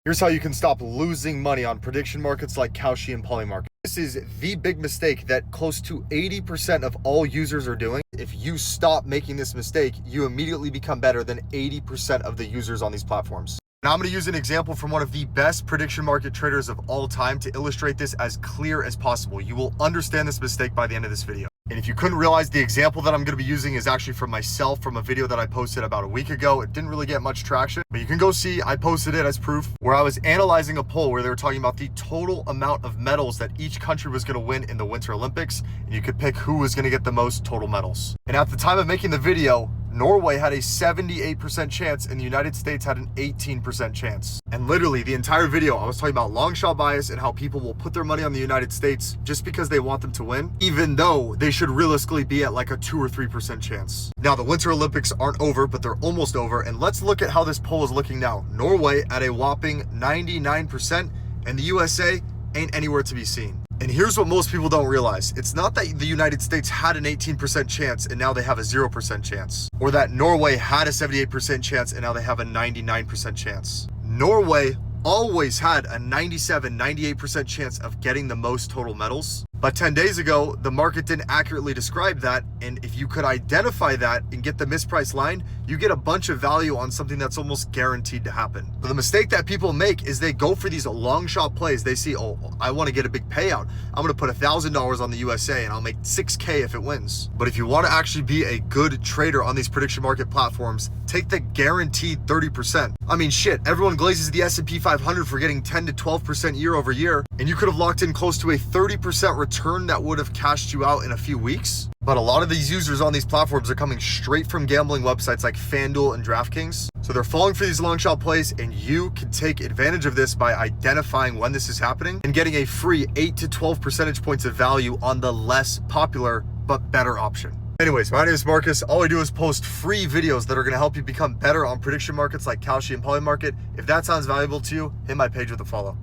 Here's how you can stop losing money on prediction markets like kalshi and polymarket. This is the big mistake that close to 80% of all users are doing. If you stop making this mistake, you immediately become better than 80% of the users on these platforms. Now I'm going to use an example from one of the best prediction market traders of all time to illustrate this as clear as possible. You will understand this mistake by the end of this video. And if you couldn't realize, the example that I'm going to be using is actually from myself, from a video that I posted about a week ago. It didn't really get much traction, but you can go see, I posted it as proof, where I was analyzing a poll where they were talking about the total amount of medals that each country was going to win in the Winter Olympics, and you could pick who was going to get the most total medals. And at the time of making the video, Norway had a 78% chance and the United States had an 18% chance. And literally the entire video, I was talking about long shot bias and how people will put their money on the United States just because they want them to win, even though they should realistically be at like a 2 or 3% chance. Now the Winter Olympics aren't over, but they're almost over. And let's look at how this poll is looking now. Norway at a whopping 99% and the USA ain't anywhere to be seen. And here's what most people don't realize. It's not that the United States had an 18% chance and now they have a 0% chance, or that Norway had a 78% chance and now they have a 99% chance. Norway always had a 97, 98% chance of getting the most total medals. But 10 days ago, the market didn't accurately describe that. And if you could identify that and get the mispriced line, you get a bunch of value on something that's almost guaranteed to happen. But the mistake that people make is they go for these long shot plays. They see, oh, I want to get a big payout. I'm going to put $1,000 on the USA and I'll make 6K if it wins. But if you want to actually be a good trader on these prediction market platforms, take the guaranteed 30%. I mean, shit, everyone glazes the S&P 500 for getting 10 to 12% year over year. And you could have locked in close to a 30% return that would have cashed you out in a few weeks. But a lot of these users on these platforms are coming straight from gambling websites like FanDuel and DraftKings. So they're falling for these long shot plays, and you can take advantage of this by identifying when this is happening and getting a free 8 to 12 percentage points of value on the less popular but better option. Anyways, my name is Marcus. All I do is post free videos that are going to help you become better on prediction markets like kalshi and polymarket. If that sounds valuable to you, hit my page with a follow.